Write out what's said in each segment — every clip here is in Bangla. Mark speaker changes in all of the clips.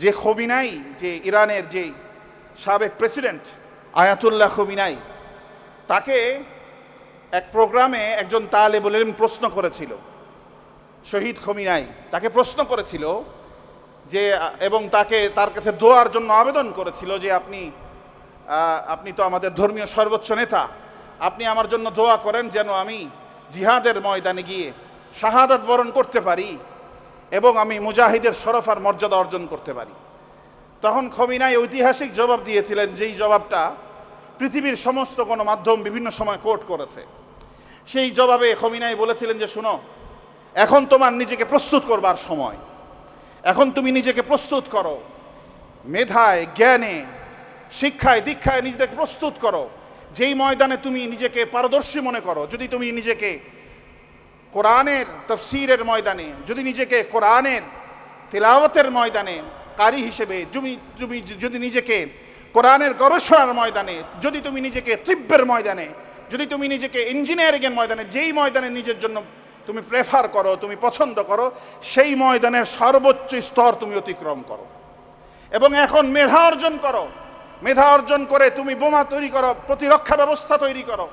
Speaker 1: যে খোমিনাই, যে ইরানের যে সাবেক প্রেসিডেন্ট আয়াতুল্লাহ খোমিনাই, তাকে এক প্রোগ্রামে একজন তালেবুল ইলম প্রশ্ন করেছিল, শহীদ খোমিনাই তাকে প্রশ্ন করেছিল যে, এবং তার কাছে দোয়ার জন্য আবেদন করেছিল যে আপনি তো আমাদের ধর্মীয় সর্বোচ্চ নেতা, আপনি আমার জন্য দোয়া করেন যেন আমি জিহাদের ময়দানে গিয়ে শাহাদাত বরণ করতে পারি এবং আমি মুজাহিদের শরফ আর মর্যাদা অর্জন করতে পারি। তখন খোমিনাই ঐতিহাসিক জবাব দিয়েছিলেন, যেই জবাবটা পৃথিবীর সমস্ত গণমাধ্যম বিভিন্ন সময় কোট করেছে। সেই জবাবে খোমিনাই বলেছিলেন যে, শোনো, এখন তোমার নিজেকে প্রস্তুত করবার সময়, এখন তুমি নিজেকে প্রস্তুত করো, মেধায়, জ্ঞানে, শিক্ষায়, দীক্ষায় নিজেকে প্রস্তুত করো। যেই ময়দানে তুমি নিজেকে পারদর্শী মনে করো, যদি তুমি নিজেকে কোরআনের তাফসীরের ময়দানে, যদি নিজেকে কোরআনের তিলাওয়াতের ময়দানে কারি হিসেবে, যদি নিজেকে কোরআনের গবেষণার ময়দানে, যদি তুমি নিজেকে তিব্বের ময়দানে, যদি তুমি নিজেকে ইঞ্জিনিয়ারিংয়ের ময়দানে, যেই ময়দানে নিজের জন্য তুমি প্রেফার করো, তুমি পছন্দ করো, সেই ময়দানের সর্বোচ্চ স্তর তুমি অতিক্রম করো এবং এখন মেধা অর্জন করো। মেধা অর্জন করে তুমি বোমা তৈরি করো, প্রতিরক্ষা ব্যবস্থা তৈরি করো,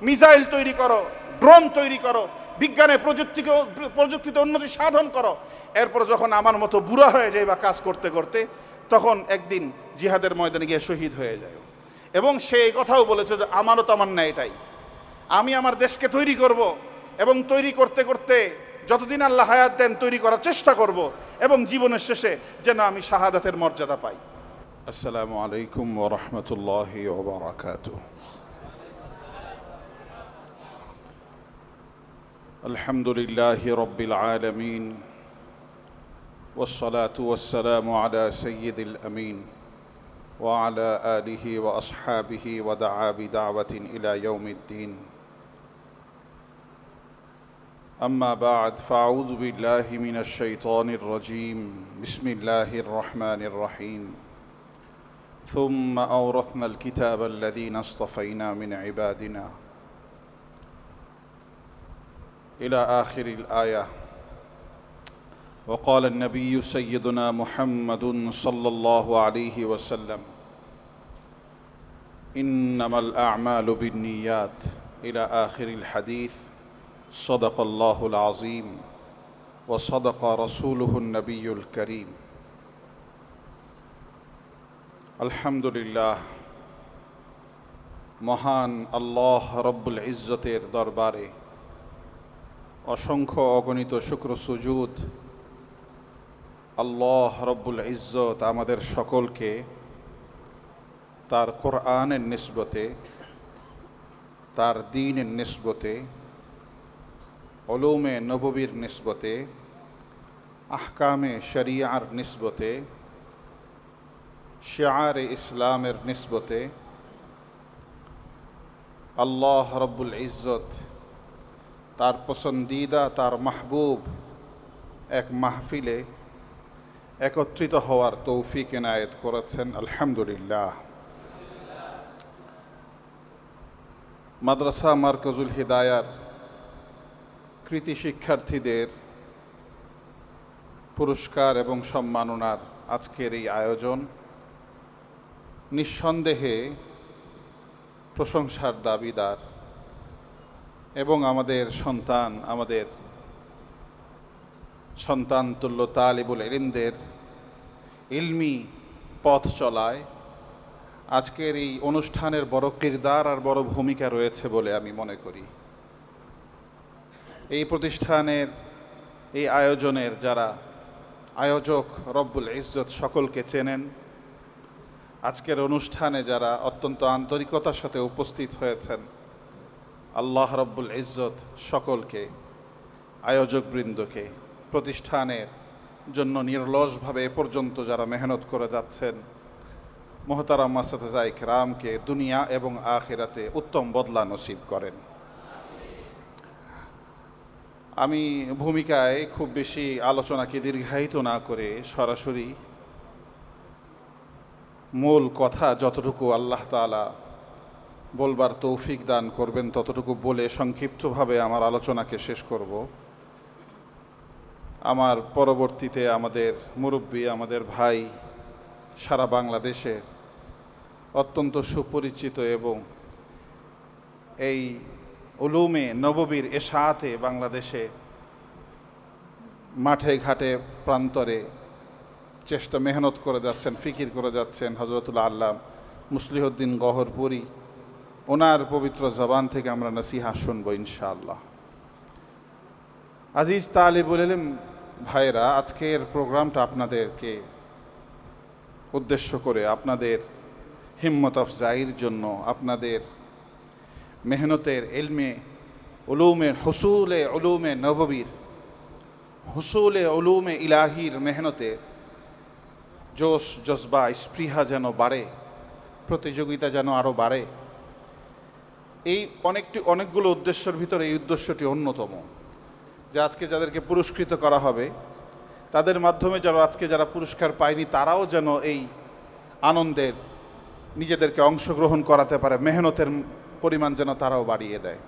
Speaker 1: মিসাইল তৈরি করো, ড্রোন তৈরি করো, বিজ্ঞানে প্রযুক্তিতে উন্নতি সাধন করো। এরপর যখন আমার মতো বুড়া হয়ে যায় বা কাজ করতে করতে, তখন একদিন জিহাদের ময়দানে গিয়ে শহীদ হয়ে যায়। এবং সে এই কথাও বলেছে যে আমারও তামান্না এটাই, আমি আমার দেশকে তৈরি করব এবং তৈরি করতে করতে যতদিন আল্লাহ হায়াত দেন তৈরি করার চেষ্টা করব এবং জীবনের শেষে যেন আমি শাহাদাতের মর্যাদা পাই।
Speaker 2: আসসালামু আলাইকুম ওয়া রাহমাতুল্লাহি ওয়া বারাকাতুহু। আলহামদুলিল্লাহি রাব্বিল আলামিন والصلاة والسلام على سيد الأمين وعلى آله وأصحابه ودعا بدعوة إلى يوم الدين. أما بعد فأعوذ بالله من الشيطان الرجيم. بسم الله الرحمن الرحيم. ثم أورثنا الكتاب الذين اصطفينا من عبادنا إلى آخر الآية. وقال النبي سيدنا محمد صلى الله عليه وسلم إنما الأعمال بالنيات إلى آخر الحديث. صدق الله العظيم وصدق رسوله النبي الكريم. আলহামদুলিল্লাহ, মহান আল্লাহ রব্বুল ইজ্জতের দরবারে অসংখ্য অগণিত শুকর সুজুদ। আল্লাহ রব্বুল ইজ্জত আমাদের সকলকে তার কোরআনের নিসবতে, তার দ্বীনের নিসবতে, উলুমে নববীর নিসবতে, আহকামে শরিয়ার নিসবতে, শিআরে ইসলামের নিসবতে আল্লাহ রব্বুল ইজ্জত তার পসন্দিদা, তার মাহবুব এক মাহফিলে একত্রিত হওয়ার তৌফিক এনায়েত করেছেন। আলহামদুলিল্লাহ। মাদ্রাসা মারকাজুল হিদায়ার কৃতি শিক্ষার্থীদের পুরস্কার এবং সম্মাননার আজকের এই আয়োজন নিঃসন্দেহে প্রশংসার দাবিদার এবং আমাদের সন্তান তুল্য তালিবুল ইলমদের ইলমি পথ চলায় আজকের এই অনুষ্ঠানের বড় কিরদার আর বড় ভূমিকা রয়েছে বলে আমি মনে করি। এই প্রতিষ্ঠানের, এই আয়োজনের যারা আয়োজক রব্বুল ইজ্জত সকলকে চেনেন। আজকের অনুষ্ঠানে যারা অত্যন্ত আন্তরিকতার সাথে উপস্থিত হয়েছেন, আল্লাহ রব্বুল ইজ্জত সকলকে, আয়োজকবৃন্দকে, প্রতিষ্ঠানের জন্য নিরলসভাবে এ পর্যন্ত যারা মেহনত করে যাচ্ছেন, মোহতারাম মাসাতিজা ইকরামকে দুনিয়া এবং আখিরাতে উত্তম বদলা নসিব করেন। আমি ভূমিকায় খুব বেশি আলোচনাকে দীর্ঘায়িত না করে সরাসরি মূল কথা যতটুকু আল্লাহ তাআলা বলবার তৌফিক দান করবেন ততটুকু বলে সংক্ষিপ্তভাবে আমার আলোচনাকে শেষ করব। আমার পরবর্তীতে আমাদের মুরব্বী, আমাদের ভাই সারা বাংলাদেশের অত্যন্ত সুপরিচিত এবং এই উলুমে নববীর এশাআতে বাংলাদেশে মাঠে ঘাটে প্রান্তরে চেষ্টা মেহনত করে যাচ্ছেন, ফিকির করে যাচ্ছেন হযরতুল আল্লাহ মুসলিহউদ্দিন গহরপুরী। ওনার পবিত্র জবান থেকে আমরা নসিহা শুনবো ইনশাআল্লাহ। আজিজ তালিবুল ইলম ভাইরা, আজকের প্রোগ্রামটা আপনাদেরকে উদ্দেশ্য করে, আপনাদের হিম্মত আফজাইর জন্য, আপনাদের মেহনতের ইলমে উলুমে হুসুলে উলুমে নববীর, হুসুলে উলুমে ইলাহির মেহনতের জোশ জজবা স্পৃহা যেন বাড়ে, প্রতিযোগিতা যেন আরও বাড়ে। এই অনেকগুলো উদ্দেশ্যের ভিতরে এই উদ্দেশ্যটি অন্যতম, যে আজকে যাদেরকে পুরস্কৃত করা হবে তাদের মাধ্যমে যারা পুরস্কার পায়নি তারাও যেন এই আনন্দের নিজেদেরকে অংশগ্রহণ করাতে পারে, মেহনতের পরিমাণ যেন তারাও বাড়িয়ে দেয়।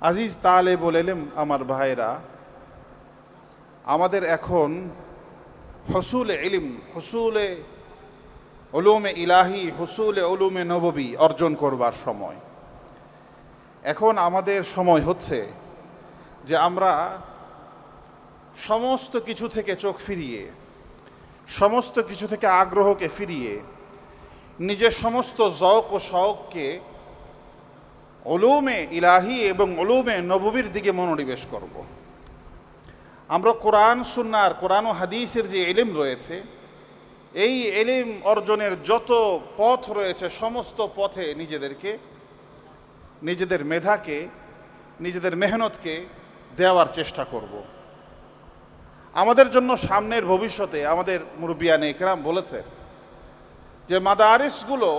Speaker 2: আজিজ তালেবুল ইলম আমার ভাইরা, আমাদের এখন হুসুলে ইলম, হুসুলে উলুমে ইলাহি, হুসুলে উলুমে নববী অর্জন করবার সময়। এখন আমাদের সময় হচ্ছে যে আমরা সমস্ত কিছু থেকে চোখ ফিরিয়ে, সমস্ত কিছু থেকে আগ্রহকে ফিরিয়ে নিজের সমস্ত যৌক ও শৌককে উলুমে ইলাহি এবং উলুমে নববীর দিকে মনোনিবেশ করব। আমরা কোরআন সুন্নাহর, কোরআন ও হাদিসের যে ইলম রয়েছে, এই ইলম অর্জনের যত পথ রয়েছে সমস্ত পথে নিজেদের মেধাকে, নিজেদের মেহনতকে দেওয়ার চেষ্টা করব। আমাদের জন্য সামনের ভবিষ্যতে আমাদের মুরব্বিয়ানে ইকরাম বলেছেন যে মাদারিসগুলো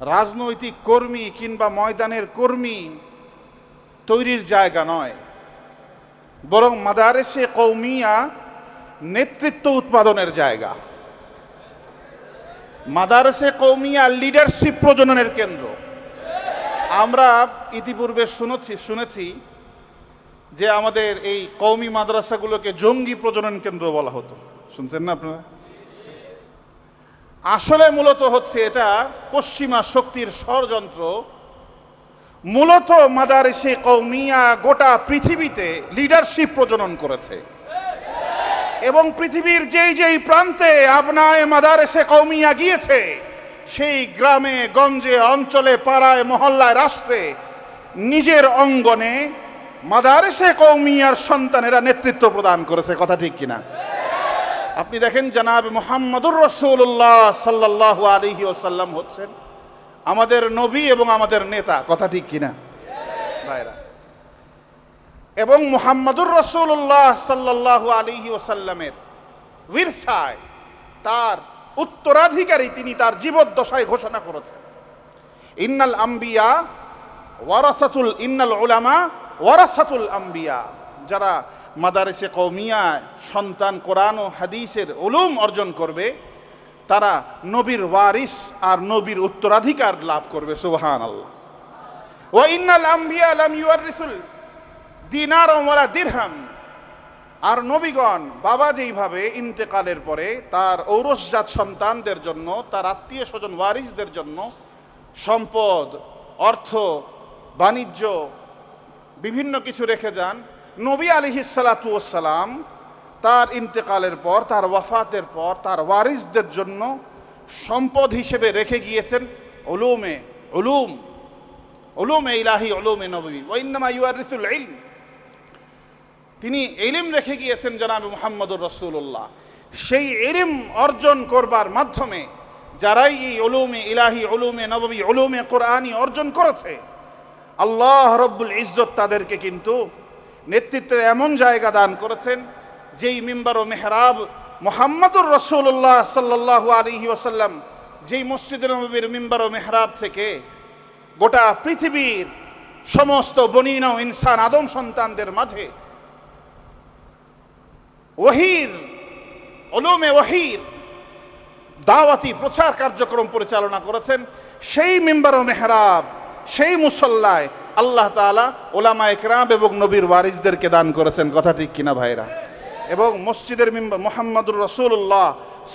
Speaker 2: রাজনৈতিক কর্মী কিংবা ময়দানের কর্মী তৈরির জায়গা নয়, বরং মাদারিসে কওমিয়া নেতৃত্ব উৎপাদনের জায়গা। মাদারিসে কওমিয়া লিডারশিপ প্রজননের কেন্দ্র। আমরা ইতিপূর্বে শুনেছি যে আমাদের এই কওমি মাদ্রাসাগুলোকে জঙ্গি প্রজনন কেন্দ্র বলা হতো, শুনছেন না আপনারা? আসলে মূলত হচ্ছে এটা পশ্চিমা শক্তির ষড়যন্ত্র। মূলত মাদারিসে কওমিয়া গোটা পৃথিবীতে লিডারশিপ প্রজনন করেছে এবং পৃথিবীর যেই প্রান্তে আবনায়ে মাদারিসে কওমিয়া গিয়েছে, সেই গ্রামে গঞ্জে অঞ্চলে পাড়ায় মহল্লায় রাষ্ট্রে নিজের অঙ্গনে মাদারিসে কওমিয়ার সন্তানেরা নেতৃত্ব প্রদান করেছে। কথা ঠিক কিনা? আপনি দেখেন জনাব মুহাম্মদুর রাসূলুল্লাহ সাল্লাল্লাহু আলাইহি ওয়াসাল্লাম হচ্ছেন আমাদের নবী এবং আমাদের নেতা। কথা ঠিক কিনা ভাইরা? এবং মুহাম্মদুর রাসূলুল্লাহ সাল্লাল্লাহু আলাইহি ওয়াসাল্লামের বিরসায় তার উত্তরাধিকারী তিনি তার জীবদ্দশায় ঘোষণা করেছেন, ইন্নাল উলামা ওয়ারাসাতুল আম্বিয়া। যারা মাদারিসে কওমিয়া সন্তান কোরআন ও হাদিসের উলুম অর্জন করবে তারা নবীর ওয়ারিস আর নবীর উত্তরাধিকার লাভ করবে। সুবহানাল্লাহ। ওয়া ইন্নাল আম্বিয়া লাম ইউয়ারিসুল দিনার ওয়ালা দিরহাম। আর নবীগণ বাবা যেইভাবে ইন্তেকালের পরে তার ঔরসজাত সন্তানদের জন্য, তার আত্মীয় স্বজন ওয়ারিসদের জন্য সম্পদ, অর্থ, বাণিজ্য বিভিন্ন কিছু রেখে যান, নবী আলাইহিস সালাতু ওয়াস সালাম তার ইন্তেকালের পর, তার ওয়াফাতের পর তার ওয়ারিসদের জন্য সম্পদ হিসেবে রেখে গিয়েছেন উলুমে ইলাহি, উলুমে নববী। ওয়া ইন্নামা ইউয়ারিসুল ইলম। তিনি ইলম রেখে গিয়েছেন জনাব মুহাম্মদুর রাসূলুল্লাহ। সেই ইলম অর্জন করবার মাধ্যমে যারাই এই উলুমে ইলাহি, উলুমে নববী, উলুমে কোরআনী অর্জন করেছে, আল্লাহ রব্বুল ইজ্জত তাদেরকে কিন্তু নেতৃত্বের এমন জায়গা দান করেছেন যেই মিম্বার ও মেহরাব মুহাম্মদুর রাসূলুল্লাহ সাল্লাল্লাহু আলাইহি ওয়াসাল্লাম যেই মসজিদে নববীর মিম্বার ও মেহরাব থেকে গোটা পৃথিবীর সমস্ত বনিন ও ইনসান আদম সন্তানদের মাঝে উলুমে ওয়াহির দাওয়াতি প্রচার কার্যক্রম পরিচালনা করেছেন, সেই মিম্বার ও মেহরাব, সেই মুসল্লায় আল্লাহ তাআলা উলামা ইকরাম এবং নবীর ওয়ারিসদেরকে দান করেছেন। কথা ঠিক কিনা ভাইরা? এবং মসজিদের মিম্বার মুহাম্মদুর রাসূলুল্লাহ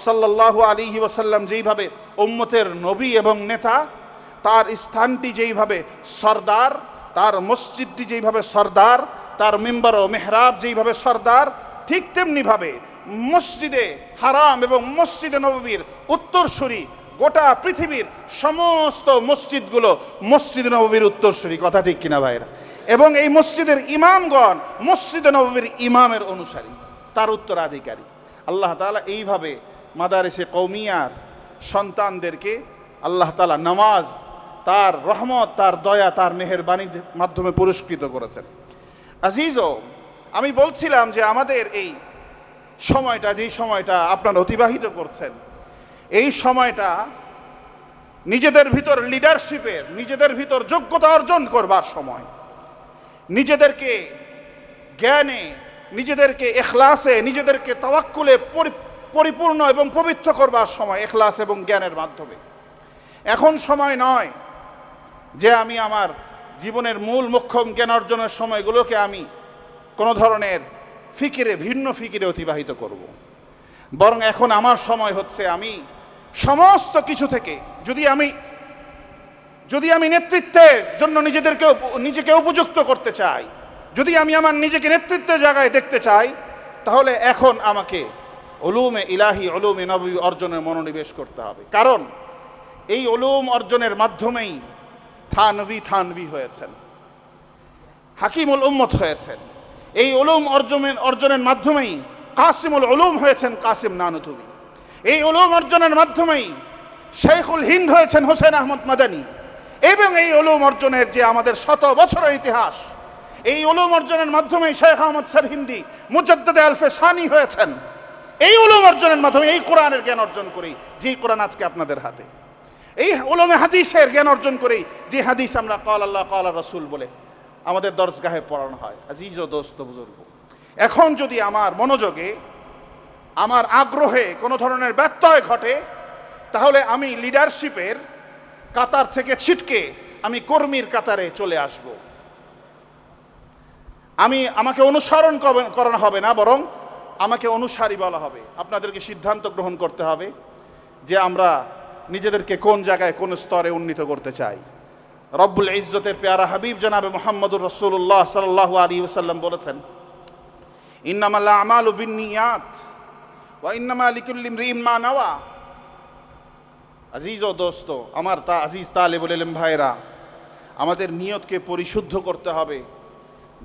Speaker 1: সাল্লাল্লাহু আলাইহি ওয়াসাল্লাম যেইভাবে উম্মতের নবী এবং নেতা, তার স্থানটি যেইভাবে সরদার, তার মসজিদটি যেইভাবে সরদার, তার মিম্বার ও মেহরাব যেইভাবে সরদার, ঠিক তেমনিভাবে মসজিদে হারাম এবং মসজিদে নববীর উত্তরসূরি গোটা পৃথিবীর সমস্ত মসজিদগুলো মসজিদে নববীর উত্তরসূরি। কথা ঠিক কিনা ভাইরা? এবং এই মসজিদের ইমামগণ মসজিদে নববীর ইমামের অনুসারী, তার উত্তরাধিকারী। আল্লাহ তাআলা এইভাবে মাদারিসে কওমিয়ার সন্তানদেরকে আল্লাহ তাআলা নামাজ, তার রহমত, তার দয়া, তার মেহেরবানির মাধ্যমে পুরস্কৃত করেছেন। আজিজও, আমি বলছিলাম যে আমাদের এই সময়টা, যেই সময়টা আপনারা অতিবাহিত করছেন, এই সময়টা নিজেদের ভিতর লিডারশিপের, নিজেদের ভিতর যোগ্যতা অর্জন করবার সময়, নিজেদেরকে জ্ঞানে, নিজেদেরকে এখলাসে, নিজেদেরকে তাওয়াক্কুলে পরিপূর্ণ এবং পবিত্র করবার সময়, এখলাস এবং জ্ঞানের মাধ্যমে। এখন সময় নয় যে আমি আমার জীবনের মূল মোক্ষম জ্ঞান অর্জনের সময়গুলোকে আমি কোনো ধরনের ফিকিরে, ভিন্ন ফিকিরে অতিবাহিত করব। বরং এখন আমার সময় হচ্ছে আমি সমস্ত কিছু থেকে, যদি আমি নেতৃত্বের জন্য নিজেকে উপযুক্ত করতে চাই, যদি আমি আমার নিজেকে নেতৃত্বের জায়গায় দেখতে চাই, তাহলে এখন আমাকে উলুমে ইলাহি, উলুমে নববী অর্জনের মনোনিবেশ করতে হবে। কারণ এই উলুম অর্জনের মাধ্যমেই থানভী হয়েছেন, হাকিমুল উম্মত হয়েছেন। এই উলুম অর্জনের মাধ্যমেই কাসিমুল উলুম হয়েছেন কাসিম নানুতুবি। এই উলুম অর্জনের মাধ্যমেই শেখুল হিন্দ হয়েছেন হোসেন আহমদ মাদানী। এবং এই উলুম অর্জনের যে আমাদের শত বছরের ইতিহাস, এই উলুম অর্জনের মাধ্যমেই শেখ আহমদ সরহিন্দি মুজাদ্দিদে আলফে সানি হয়েছেন। এই উলুম অর্জনের মাধ্যমে, এই কোরআনের জ্ঞান অর্জন করেই, যেই কোরআন আজকে আপনাদের হাতে, এই উলুমে হাদিসের জ্ঞান অর্জন করেই যে হাদিস আমরা ক্বাল আল্লাহ ক্বাল রাসূল বলে আমাদের দরসগাহে পড়ানো হয়। আজিজ ও দোস্ত বুজুর্গ, এখন যদি আমার মনোযোগে, আমার আগ্রহে কোনো ধরনের ব্যত্যয় ঘটে, তাহলে আমি লিডারশিপের কাতার থেকে ছিটকে আমি কর্মীর কাতারে চলে আসব। আমাকে অনুসরণ করানো হবে না, বরং আমাকে অনুসারী বলা হবে। আপনাদেরকে সিদ্ধান্ত গ্রহণ করতে হবে যে আমরা নিজেদেরকে কোন জায়গায়, কোন স্তরে উন্নীত করতে চাই। রব্বুল ইজ্জতের পেয়ারা হাবিব জনাবে মুহাম্মদুর রাসূলুল্লাহ সাল্লাল্লাহু আলাইহি ওয়াসাল্লাম বলেছেন, ইন্নামাল আমালু বিন্নিয়াত ওয়া ইন্নামা লিকুল্লি ইমরিইন মা নাওয়া। আজিজ ও দোস্ত, আমার আজিজ তালেবুল ইলম ভাইরা, আমাদের নিয়তকে পরিশুদ্ধ করতে হবে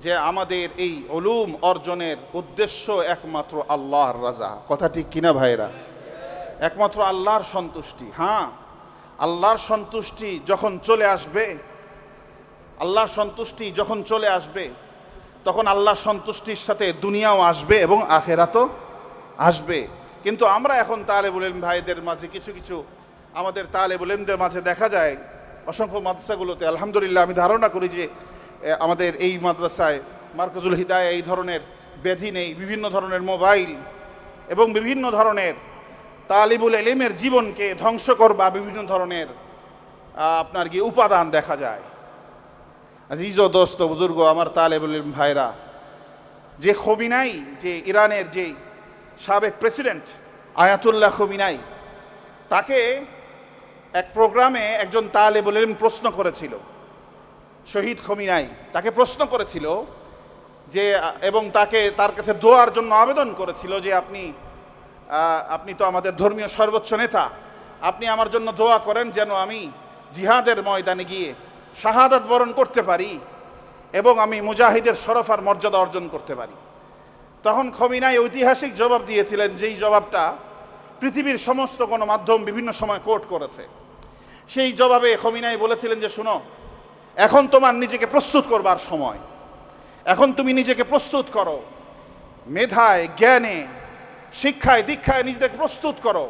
Speaker 1: যে আমাদের এই উলুম অর্জনের উদ্দেশ্য একমাত্র আল্লাহর রাজা। কথা ঠিক কিনা ভাইরা? একমাত্র আল্লাহর সন্তুষ্টি। হ্যাঁ, আল্লাহর সন্তুষ্টি যখন চলে আসবে, আল্লাহর সন্তুষ্টি যখন চলে আসবে, তখন আল্লাহর সন্তুষ্টির সাথে দুনিয়াও আসবে এবং আখিরাতও আসবে। কিন্তু আমরা এখন তালেবুল ইলম ভাইদের মাঝে কিছু আমাদের তালেবুল ইলমদের মাঝে দেখা যায়, অসংখ্য মাদ্রাসাগুলোতে আলহামদুলিল্লাহ, আমি ধারণা করি যে আমাদের এই মাদ্রাসায় মারকাজুল হিদায়া এই ধরনের ব্যাধি নেই। বিভিন্ন ধরনের মোবাইল এবং বিভিন্ন ধরনের তালিবুল ইলমের জীবনকে ধ্বংস করবা বিভিন্ন ধরনের আপনার কি উপাদান দেখা যায়। আজিজ ও দোস্ত বুজুর্গ, আমার তালেবুল ইলম ভাইরা, যে খোমিনাই, যে ইরানের যে সাবেক প্রেসিডেন্ট আয়াতুল্লাহ খোমিনাই, তাকে এক প্রোগ্রামে একজন তালেবুল ইলম প্রশ্ন করেছিল, শহীদ খোমিনাই তাকে প্রশ্ন করেছিল যে, এবং তার কাছে দোয়ার জন্য আবেদন করেছিল যে আপনি তো আমাদের ধর্মীয় সর্বোচ্চ নেতা, আপনি আমার জন্য দোয়া করেন যেন আমি জিহাদের ময়দানে গিয়ে শাহাদাত বরণ করতে পারি এবং আমি মুজাহিদের শরফ আর মর্যাদা অর্জন করতে পারি। তখন খোমিনাই ঐতিহাসিক জবাব দিয়েছিলেন, যেই জবাবটা পৃথিবীর সমস্ত গণমাধ্যম বিভিন্ন সময় কোট করেছে। সেই জবাবে খোমিনাই বলেছিলেন যে, শোনো, এখন তোমার নিজেকে প্রস্তুত করবার সময়। এখন তুমি নিজেকে প্রস্তুত করো, মেধায়, জ্ঞানে, শিক্ষায়, দীক্ষায় নিজেকে প্রস্তুত করো।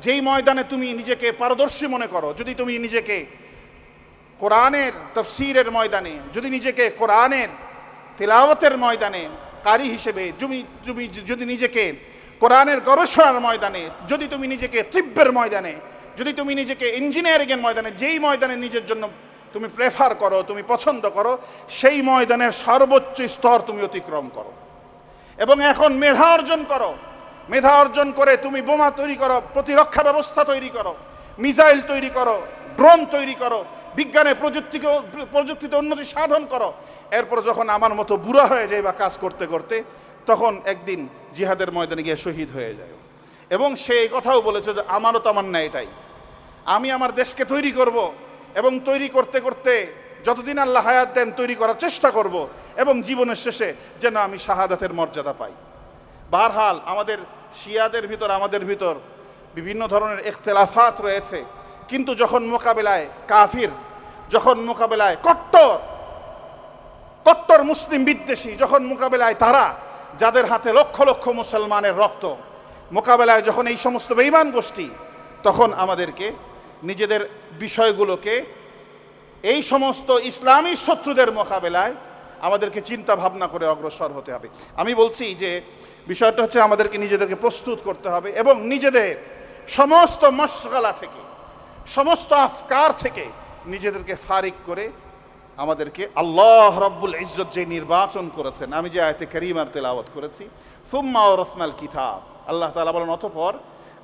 Speaker 1: যেই ময়দানে তুমি নিজেকে পারদর্শী মনে করো, যদি তুমি নিজেকে কোরআনের তাফসীরের ময়দানে, যদি নিজেকে কোরআনের তিলাওয়াতের ময়দানে কারি হিসেবে, যদি নিজেকে কোরআনের গবেষণার ময়দানে, যদি তুমি নিজেকে তিব্বের ময়দানে, যদি তুমি নিজেকে ইঞ্জিনিয়ারিংয়ের ময়দানে, যেই ময়দানে নিজের জন্য তুমি প্রেফার করো, তুমি পছন্দ করো, সেই ময়দানের সর্বোচ্চ স্তর তুমি অতিক্রম করো এবং এখন মেধা অর্জন করো মেধা অর্জন করে তুমি বোমা তৈরি করো, প্রতিরক্ষা ব্যবস্থা তৈরি করো, মিসাইল তৈরি করো, ড্রোন তৈরি করো, বিজ্ঞানে প্রযুক্তিতে উন্নতি সাধন করো। এরপর যখন আমার মতো বুড়া হয়ে যায় বা কাজ করতে করতে, তখন একদিন জিহাদের ময়দানে গিয়ে শহীদ হয়ে যায়। এবং সে এই কথাও বলেছে যে আমারও তামান্না এটাই, আমি আমার দেশকে তৈরি করব, এবং তৈরি করতে করতে যতদিন আল্লাহ হায়াত দেন তৈরি করার চেষ্টা করব, এবং জীবনের শেষে যেন আমি শাহাদাতের মর্যাদা পাই। বারহাল আমাদের শিয়াদের ভিতর, আমাদের ভিতর বিভিন্ন ধরনের ইখতিলাফাত রয়েছে, কিন্তু যখন মোকাবেলায় কাফির, যখন মোকাবেলায় কট্টর মুসলিম বিদ্বেষী, যখন মোকাবেলায় তারা যাদের হাতে লক্ষ লক্ষ মুসলমানের রক্ত, মোকাবেলায় যখন এই সমস্ত বেঈমান গোষ্ঠী, তখন আমাদেরকে নিজেদের বিষয়গুলোকে এই সমস্ত ইসলামী শত্রুদের মোকাবেলায় আমাদেরকে চিন্তা ভাবনা করে অগ্রসর হতে হবে। আমি বলছি যে বিষয়টা হচ্ছে আমাদেরকে নিজেদেরকে প্রস্তুত করতে হবে, এবং নিজেদের সমস্ত মশগালা থেকে, সমস্ত আফকার থেকে নিজেদেরকে ফারিক করে আমাদেরকে আল্লাহ রাব্বুল ইজ্জত যে নির্বাচন করেছেন, আমি যে আয়াতে কারিমার তেলাওয়াত করেছি, সুম্মা ওয়ারাসনাল কিতাব, আল্লাহ তাআলা বলেন অতঃপর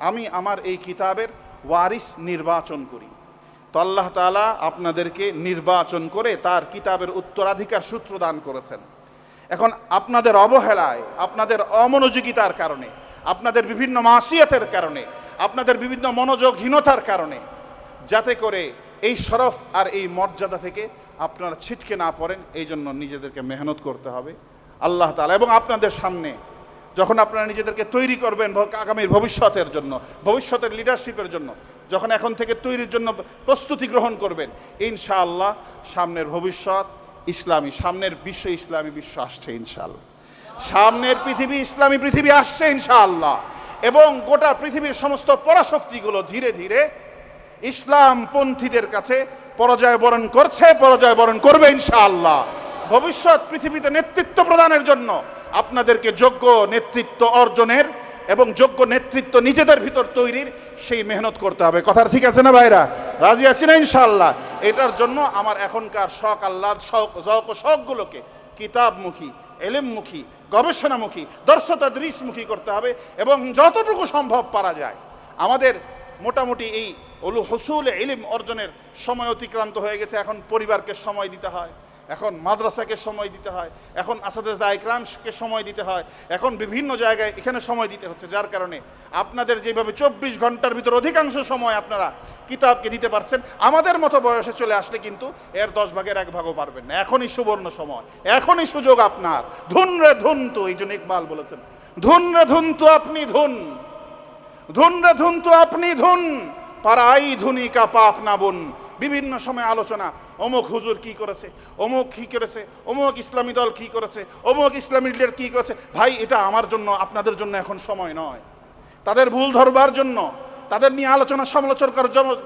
Speaker 1: আমি আমার এই কিতাবের ওয়ারিস নির্বাচন করি। তো আল্লাহ তাআলা আপনাদেরকে নির্বাচন করে তার কিতাবের উত্তরাধিকার সূত্র দান করেছেন। এখন আপনাদের অবহেলায়, আপনাদের অমনোযোগিতার কারণে, আপনাদের বিভিন্ন মাসিয়াতের কারণে, আপনাদের বিভিন্ন মনোযোগহীনতার কারণে, যাতে করে এই শরফ আর এই মর্যাদা থেকে আপনারা ছিটকে না পড়েন, এই জন্য নিজেদেরকে মেহনত করতে হবে আল্লাহ তাআলা। এবং আপনাদের সামনে যখন আপনারা নিজেদেরকে তৈরি করবেন আগামীর ভবিষ্যতের জন্য, ভবিষ্যতের লিডারশিপের জন্য, যখন এখন থেকে তৈরির জন্য প্রস্তুতি গ্রহণ করবেন, ইনশাআল্লাহ সামনের ভবিষ্যৎ ইসলামী, সামনের বিশ্ব ইসলামী বিশ্ব আসছে ইনশাআল্লাহ, সামনের পৃথিবী ইসলামী পৃথিবী আসছে ইনশাআল্লাহ। এবং গোটা পৃথিবীর সমস্ত পরাশক্তিগুলো ধীরে ধীরে ইসলামপন্থীদের কাছে পরাজয় বরণ করছে, পরাজয় বরণ করবে ইনশাআল্লাহ। ভবিষ্যৎ পৃথিবীতে নেতৃত্ব প্রদানের জন্য আপনাদেরকে যোগ্য নেতৃত্ব অর্জনের এবং যোগ্য নেতৃত্ব নিজেদের ভিতর তৈরির সেই মেহনত করতে হবে। কথা ঠিক আছে না ভাইরা? রাজি আছি না ইনশাআল্লাহ? এটার জন্য আমার এখনকার শখ আহ্লাদ, শখগুলোকে কিতাবমুখী, এলেমমুখী, গবেষণামুখী, দর্শতাদৃশমুখী করতে হবে, এবং যতটুকু সম্ভব পারা যায় আমাদের মোটামুটি এই হুসুল ইলম অর্জনের সময় অতিক্রান্ত হয়ে গেছে। এখন পরিবারকে সময় দিতে হয়, এখন মাদ্রাসাকে সময় দিতে হয়, এখন আসাদেজা ইকরামকে সময় দিতে হয়, এখন বিভিন্ন জায়গায় এখানে সময় দিতে হচ্ছে, যার কারণে আপনাদের যেভাবে 24 ঘন্টার ভিতর অধিকাংশ সময় আপনারা কিতাবকে দিতে পারছেন, আমাদের মতো বয়সে চলে আসলে কিন্তু এর 10 ভাগের 1 ভাগও পারবেন না। এখনই সুবর্ণ সময়, এখনই সুযোগ আপনার। ধুন রে ধুন, তো এই জন্য ইকবাল বলেছেন, ধুন রে ধুন তো আপনি ধুন, ধুন রে ধুন তো আপনি ধুন, পারাই ধুনি কা পাপ না বোন। বিভিন্ন সময় আলোচনা, অমুক হুজুর কি করেছে, অমুক কি করেছে, অমুক ইসলামী দল কি করেছে, অমুক ইসলামী লিডার কি করেছে। ভাই, এটা আমার জন্য, আপনাদের জন্য এখন সময় নয়। তাদের ভুল ধরবার জন্য, তাদের নিয়ে আলোচনা সমালোচনা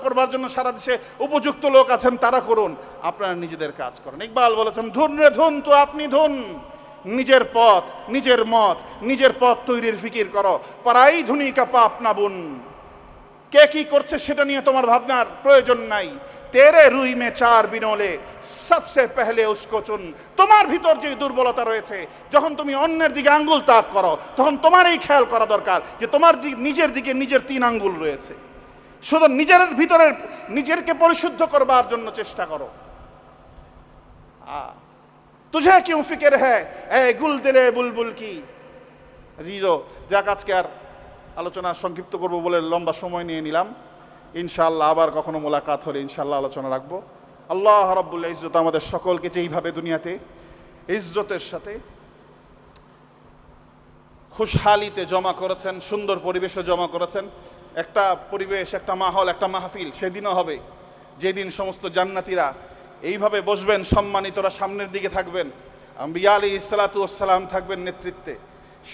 Speaker 1: করবার জন্য সারা দেশে উপযুক্ত লোক আছেন, তারা করুন, আপনারা নিজেদের কাজ করুন। ইকবাল বলেছেন, ধুন রে ধুন তো আপনি ধুন, নিজের পথ, নিজের মত, নিজের পথ তৈরির ফিকির করো, পারাই ধুনি কা পাপ না বোন। কে কি করছে সেটা নিয়ে তোমার ভাবনার প্রয়োজন নাই। তেরে রুই মে চার বিনোলে সবসে পেহলে উসকো চুন। তোমার ভিতর যে দুর্বলতা রয়েছে, যখন তুমি অন্যের দিকে আঙ্গুল তাক করো, তখন তোমার এই খেয়াল করা দরকার যে তোমার নিজের দিকে নিজের 3 আঙ্গুল রয়েছে। শুধু নিজের ভিতরের নিজেরকে পরিশুদ্ধ করবার জন্য চেষ্টা করো। তুঝে কিউ ফিকির হ্যায় এ গুল দিলে বুলবুল কি। আজিজো, যাক আজকে আর আলোচনা সংক্ষিপ্ত করব বলে লম্বা সময় নিয়ে নিলাম। ইনশাআল্লাহ আবার কখনো মোলাকাত হলে ইনশাআল্লাহ আলোচনা রাখবো। আল্লাহ রাব্বুল ইজ্জত আমাদের সকলকে যেইভাবে দুনিয়াতে ইজ্জতের সাথে খুশহালিতে জমা করেছেন, সুন্দর পরিবেশে জমা করেছেন, একটা পরিবেশ, একটা মাহল, একটা মাহফিল সেদিনও হবে যেদিন সমস্ত জান্নাতীরা এইভাবে বসবেন, সম্মানিতরা সামনের দিকে থাকবেন, আম্বিয়া আলাইহিস সালাতু ওয়াস সালাম থাকবেন নেতৃত্বে।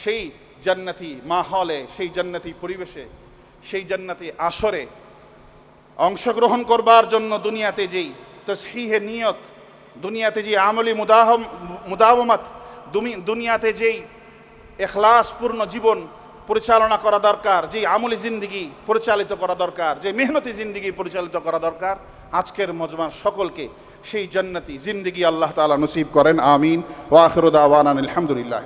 Speaker 1: সেই জান্নাতি মাহলে, সেই জান্নাতি পরিবেশে, সেই জান্নাতি আসরে অংশগ্রহণ করবার জন্য দুনিয়াতে যেই তসহিহে নিয়ত, দুনিয়াতে যে আমলি মুদাওয়ামাত, দুনিয়াতে যেই ইখলাসপূর্ণ জীবন পরিচালনা করা দরকার, যেই আমলি জিন্দিগি পরিচালিত করা দরকার, যে মেহনতি জিন্দিগি পরিচালিত করা দরকার, আজকের মজমার সকলকে সেই জান্নাতি জিন্দিগি আল্লাহ তাআলা নসিব করেন। আমিন। ওয়া আখিরু দাওয়ানা আলহামদুলিল্লাহ।